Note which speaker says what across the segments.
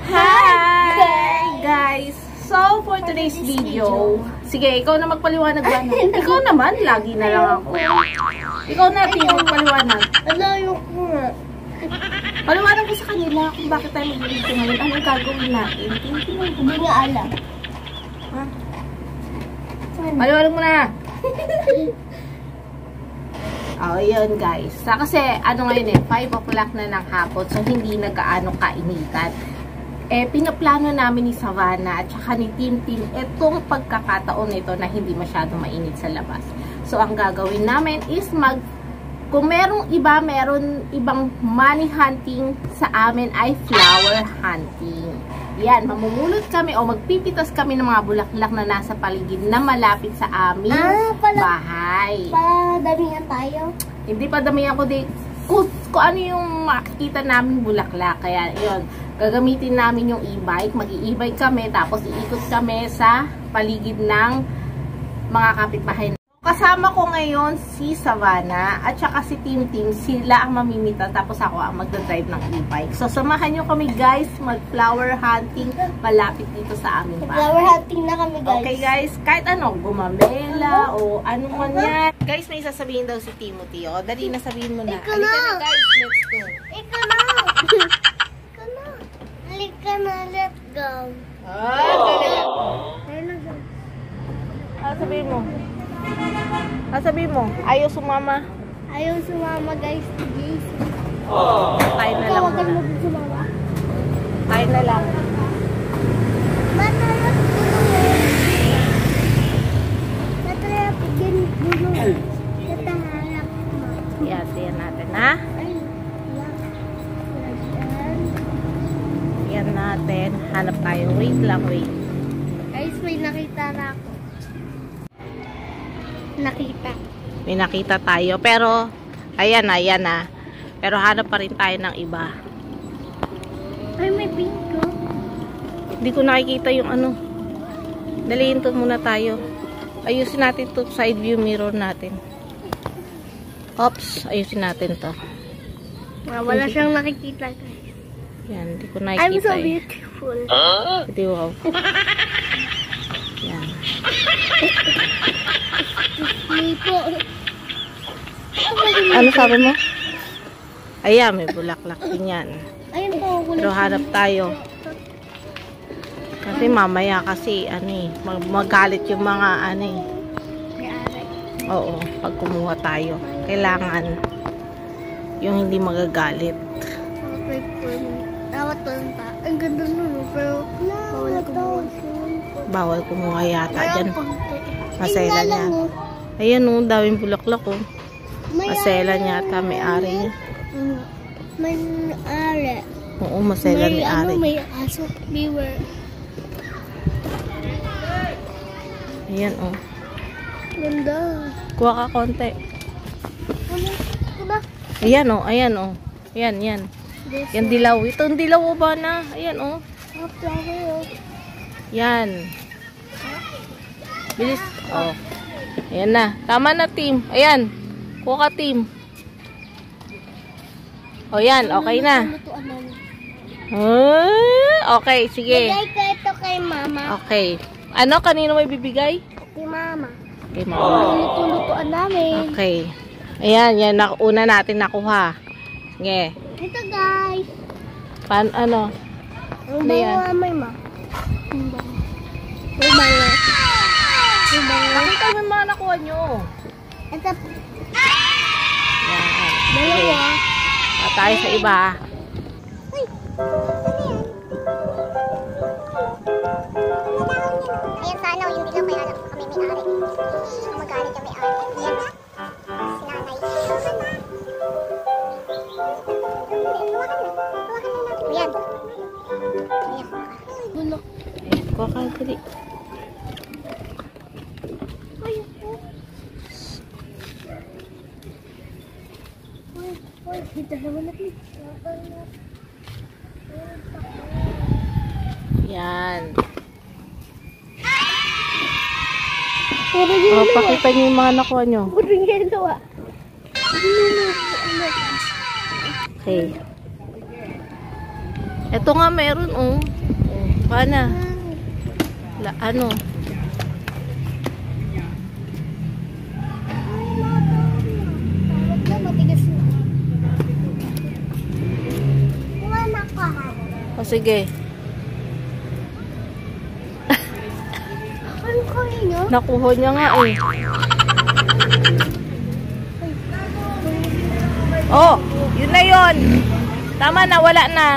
Speaker 1: Hi guys! So, for today's video, sige, ikaw na magpaliwanag ba? Ikaw naman, lagi na lang ako. Ikaw na, Tim, magpaliwanag.
Speaker 2: Alayo ko nga.
Speaker 1: Paliwanag ko sa kanila kung bakit tayo mag-video ngayon. Anong gagawin natin?
Speaker 2: Hindi nga alam.
Speaker 1: Ha? Paliwanag mo na! Oh, yun guys. Kasi, ano ngayon 5 o'clock na ng hapon, so hindi nagaano kainitan. Pinaplano namin ni Savannah at saka ni Tim itong pagkakataon nito na hindi masyadong mainit sa labas. So, ang gagawin namin is kung meron ibang money hunting, sa amin ay flower hunting. Yan, mamumulot kami o magpipitas kami ng mga bulaklak na nasa paligid na malapit sa aming bahay.
Speaker 2: Padamihan tayo?
Speaker 1: Hindi padamihan ko kung ano yung makikita namin bulaklak. Kaya yun, gagamitin namin yung e-bike. Mag-i-e-bike kami, tapos iikot kami sa paligid ng mga kapitbahay. Kasama ko ngayon si Savannah at saka si Tim. Sila ang mamimita, tapos ako ang magdadrive ng e-bike. So, samahan nyo kami guys, mag-flower hunting malapit dito sa aming bahay.
Speaker 2: Flower hunting na kami guys.
Speaker 1: Okay guys, kahit ano, gumamela o ano man yan. Guys, may sasabihin daw si Timothy. O, dali na sabihin mo na.
Speaker 2: Ikaw na.
Speaker 1: Halika na guys, let's go.
Speaker 2: Ikaw na. Ikaw na. Halika na, let's go.
Speaker 1: Ayun na. Sabihin mo. Sabihin mo, ayaw sumama.
Speaker 2: Ayaw sumama guys. Please.
Speaker 1: Tayo na lang
Speaker 2: Huwag
Speaker 1: muna.
Speaker 2: mo sumama.
Speaker 1: Tayo na lang.
Speaker 2: Matalap gulo. Nataharap mo.
Speaker 1: Yan natin, ha?
Speaker 2: Ay,
Speaker 1: Yan natin. Hanap tayo. Wait lang, wait.
Speaker 2: guys, may nakita na ako.
Speaker 1: May nakita tayo. Pero, ayan na. Pero hanap pa rin tayo ng iba.
Speaker 2: Ay, may pinko.
Speaker 1: Hindi ko nakikita yung ano. Dalihin to muna tayo. Ayusin natin to side view mirror natin. Oops, ayusin natin to.
Speaker 2: Wala siyang nakikita guys.
Speaker 1: Yan, hindi ko nakikita.
Speaker 2: I'm so beautiful.
Speaker 1: Hindi, wow. Yan.
Speaker 2: Lipo.
Speaker 1: Ano sabi mo? Ayan, may bulaklak din yan.
Speaker 2: Ayun po.
Speaker 1: Pero hanap tayo. Kasi mamaya kasi, magalit yung mga, oo, pag kumuha tayo. Kailangan yung hindi magagalit.
Speaker 2: Tawat pa. Ang ganda nun, pero
Speaker 1: Bawal kumuha yata dyan. Masela
Speaker 2: Masela
Speaker 1: niya. Ayan o, daming bulaklak o. Masela niya ata, may ari niya.
Speaker 2: May ari.
Speaker 1: Oo, masela ni ari.
Speaker 2: May aso. Beware.
Speaker 1: Ayan o.
Speaker 2: Ganda.
Speaker 1: Kuha ka konti.
Speaker 2: Ano?
Speaker 1: Ayan o, ayan o. Ayan. Yan dilaw. Ito ang dilaw o ba na? Ayan o. Yan. Bilis. Oh. Ayan na. Tama na, Tim. Ayan. Kuha ka, Tim. O yan. Okay na. Okay. Sige.
Speaker 2: Bigay ko ito kay mama.
Speaker 1: Okay. Ano? Kanino may bibigay?
Speaker 2: Kay mama.
Speaker 1: Kay mama.
Speaker 2: Luto-lutoan namin.
Speaker 1: Okay. Ayan. Yan. Una natin nakuha. Sige.
Speaker 2: Ito guys.
Speaker 1: Paano? Ano?
Speaker 2: Ang bango may ma. Ang bango.
Speaker 1: Nakita mo yung mga nakuha nyo.
Speaker 2: Ito.
Speaker 1: Yan.
Speaker 2: Dalawa.
Speaker 1: Tayo sa iba.
Speaker 2: Uy. Ano yan? Ayan sana yung dilaw kaya alam kami may-ari. Ang magalit yung may-ari. Ayan. Sinanay. Ayan. Bulok.
Speaker 1: Ayan. Kuha ka dali. Yan. Pakita niyo yung mga nakuha nyo.
Speaker 2: Purong yelo ah.
Speaker 1: Okay. Ito nga meron, oh. Paano? Ano? O sige. Nakuha niya nga eh. Oh, yun na yun. Tama na, wala na.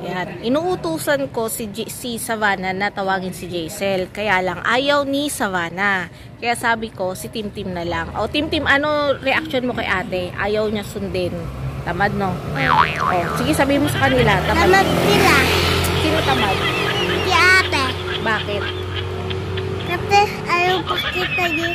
Speaker 1: Yan. Inuutusan ko si Savannah na tawagin si Jaisel. Kaya lang, ayaw ni Savannah. Kaya sabi ko, si Tim-Tim na lang. O, Tim-Tim, ano reaction mo kay ate? Ayaw niya sundin. Tamad, no? O, sige, sabihin mo sa kanila.
Speaker 2: Tamad sila.
Speaker 1: Sino tamad?
Speaker 2: Si ate.
Speaker 1: Bakit?
Speaker 2: Kasi ayaw pakita niya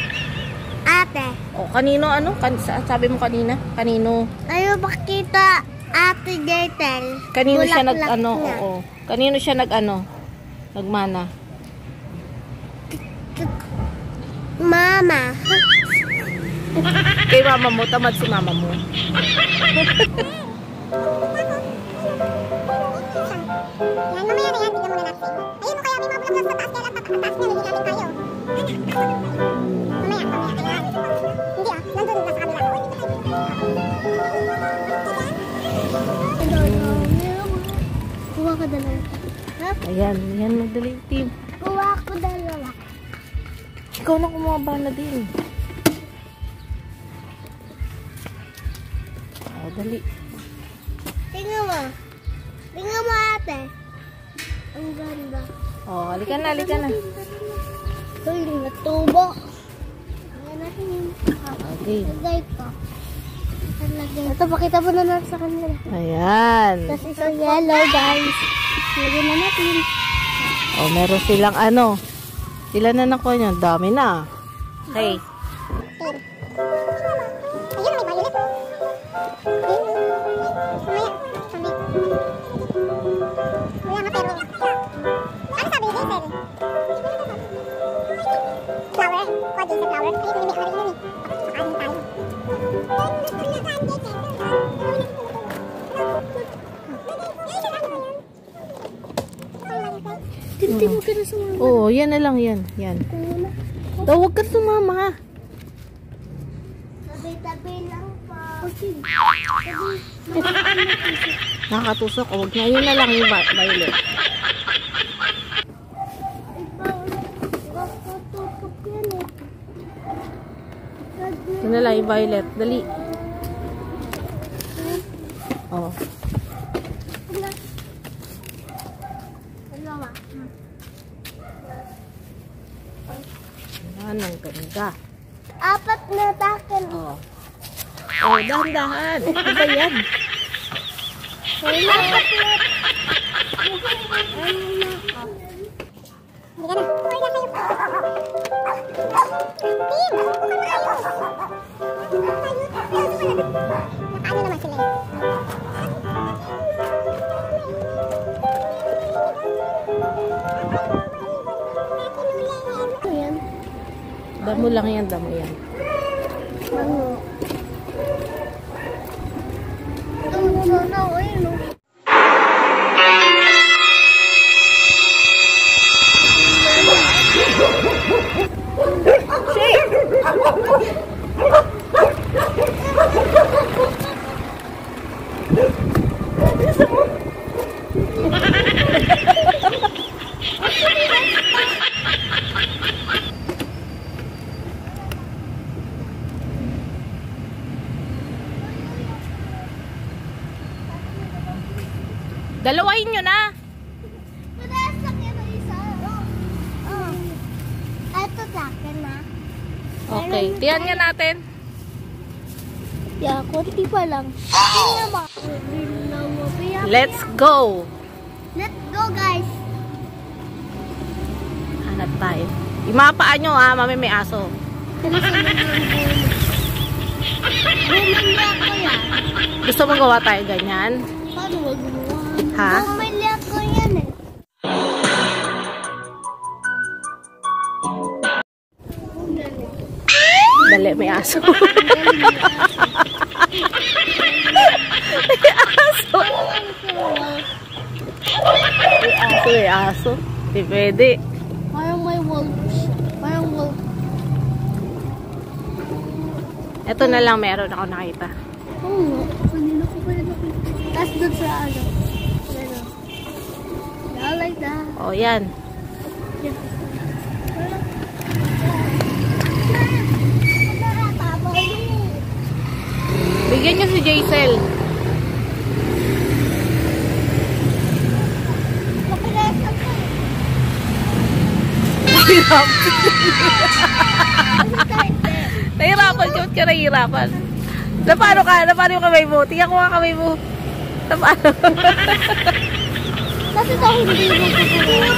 Speaker 2: ate.
Speaker 1: O, kanino ano? Sabi mo kanina? Kanino?
Speaker 2: Ayaw pakita ate Gatel.
Speaker 1: Kanino siya
Speaker 2: Bulaklak
Speaker 1: nag-ano?
Speaker 2: na.
Speaker 1: Oo. Kanino siya nag-ano? Nagmana?
Speaker 2: Mama.
Speaker 1: Kay mama mo, tamad si mama mo.
Speaker 2: Yan, mamaya na yan. Tignan mo na natin. Ayun mo kaya may mabulak sa taas. Kaya lang taas niya. Naging namin tayo. Mamaya. Hindi ah. Nandun na sa kabila. Kuha ka dalawa.
Speaker 1: Ayan, yan madali, Tim.
Speaker 2: Kuha ko dalawa.
Speaker 1: Ikaw na kumaba na din. O, dali.
Speaker 2: Tingnan mo. Tingnan mo ate. Ang ganda.
Speaker 1: O, halika na, halika na.
Speaker 2: Uy, natubo. Ayan natin yung
Speaker 1: Okay.
Speaker 2: lagay ko. Ito, pakita mo na lang sa kanila.
Speaker 1: Ayan.
Speaker 2: Tapos ito yellow, guys. Lagyan na natin.
Speaker 1: O, meron silang ano. Sila na nakuha niyo. Dami na. Okay.
Speaker 2: Ayun, may violet. Mamaya, sabi. Wala nga, pero... Ano sabi, Jaisel? Flower. Kuha, Jaisel, flower. Ayun, may ari yun eh. Pakain tayo. Tinti mo ka na sumama.
Speaker 1: Oo, yan na lang yan. Yan. Daw, huwag ka sumama.
Speaker 2: Tabi-tabi lang pa.
Speaker 1: Nakakatusok. Huwag na. Yun na lang yung violet. Yun na lang yung violet. Dali. Oh. Yan, ang ganda.
Speaker 2: Apat na takin.
Speaker 1: Oh. Oh, dahan-dahan. Ano ba yan?
Speaker 2: Apat na. Hindi ka na. Uy, na kayo. Tim, bukan na kayo. Nakaano naman sila eh. Ayan.
Speaker 1: Damo lang yan, damo yan.
Speaker 2: Ano? Ito sana, ayun o.
Speaker 1: Dalawahin nyo na.
Speaker 2: Madalas sa akin na isa. Oo. Ito sa akin na.
Speaker 1: Okay, tiyan nga natin.
Speaker 2: Yeah, konti pa lang. Tingnan mo.
Speaker 1: Let's go.
Speaker 2: Let's go, guys.
Speaker 1: Hanap tayo. Imapaan nyo ha, mami may aso.
Speaker 2: Bumili ako yan.
Speaker 1: Gusto mo gawa tayo ganyan?
Speaker 2: Paano wag mo?
Speaker 1: Ha?
Speaker 2: Bumili ako yan eh.
Speaker 1: Dali, may aso. May aso. Aso eh, aso. Hindi pwede.
Speaker 2: Parang may wolves. Parang wolf.
Speaker 1: Ito na lang meron ako nakita.
Speaker 2: Oo. Kanina ko pa rin nakita. Tapos doon sa ano. Gano'n. I like that.
Speaker 1: O, yan. Bigyan niyo si Jaisel. Nahirapan ka. Ba't ka nahihirapan? Napano ka? Napano yung kamay mo? Tingnan ko nga kamay mo. Napano?
Speaker 2: Kasi ito hindi mo kukunin.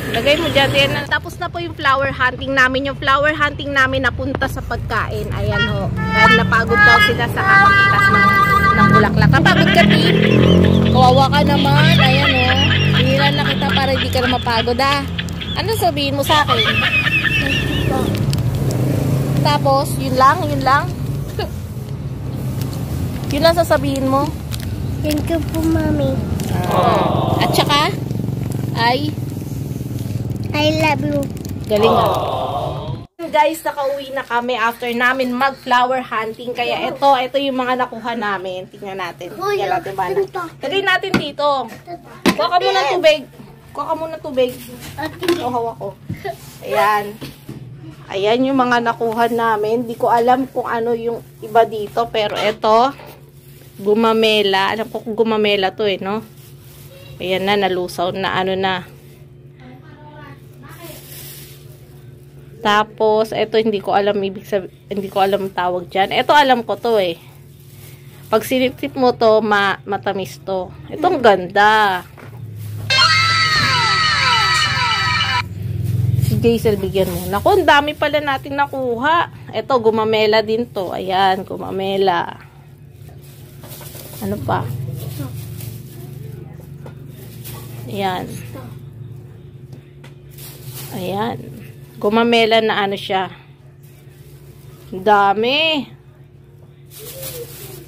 Speaker 1: Lagay mo dyan. Yan. Tapos na po yung flower hunting namin. Yung flower hunting namin napunta sa pagkain. Ayan ho. Dahil napagod daw sila sa kakakitas ng bulaklak. Napagod ka, Tim? Kawawa ka naman. Ayan ho. Hiniran na kita para hindi ka na mapagod ah. Ano sabihin mo sa akin? Tapos, yun lang? Yun lang? Yun lang sasabihin mo?
Speaker 2: Thank you po, Mami.
Speaker 1: At saka, I
Speaker 2: love you.
Speaker 1: galing ah. Guys, nakauwi na kami after namin mag-flower hunting. Kaya ito yung mga nakuha namin. Tingnan natin. Tingnan natin ba na. Lagay natin dito. Kuha ka muna ng tubig. Kuha ka muna ng tubig. O, hawak ko. Ayan. Ayan yung mga nakuha namin. Di ko alam kung ano yung iba dito. Pero ito, gumamela. Alam ko kung gumamela to eh, no? Ayan na, nalusaw na ano na. Tapos, ito hindi ko alam hindi ko alam tawag dyan. Ito alam ko to eh. Pag sinipsip mo to, matamis to. Itong ganda. Si Jaisel, bigyan mo. Naku, ang dami pala natin nakuha. Ito, gumamela din to. Ayan, gumamela. Ano pa? Ayan. Ayan. Gumamela na ano siya. Dami.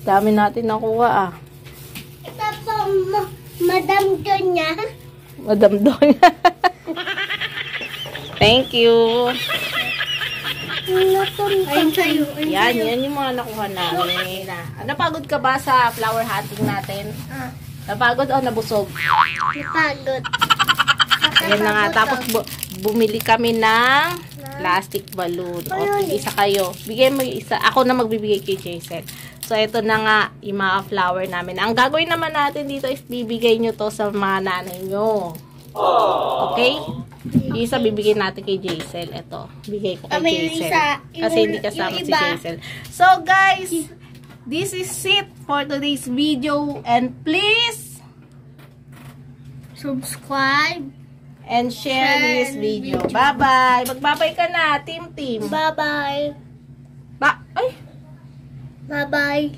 Speaker 1: Dami natin nakuha ah.
Speaker 2: Ito po, Madam Donya.
Speaker 1: Madam Donya. Thank you.
Speaker 2: Ayun sa'yo.
Speaker 1: Yan yung mga nakuha namin. Napagod ka ba sa flower hunting natin? Napagod o nabusog?
Speaker 2: Napagod.
Speaker 1: Ayan na nga. Tapos bumili kami ng plastic balloon. O, isa kayo. Bigay mo yung isa. Ako na magbibigay kay Jaisel. So, ito na nga yung mga flower namin. Ang gagawin naman natin dito is bibigay nyo to sa mga nanay nyo. Okay? Yung isa bibigay natin kay Jaisel. Ito. Bigay ko kay Jaisel. Kasi hindi kasama si Jaisel. So, guys, this is it for today's video. And please
Speaker 2: subscribe
Speaker 1: and share this video. Bye-bye. Magbabay ka na, Team.
Speaker 2: Bye-bye.
Speaker 1: Ay!
Speaker 2: Bye-bye.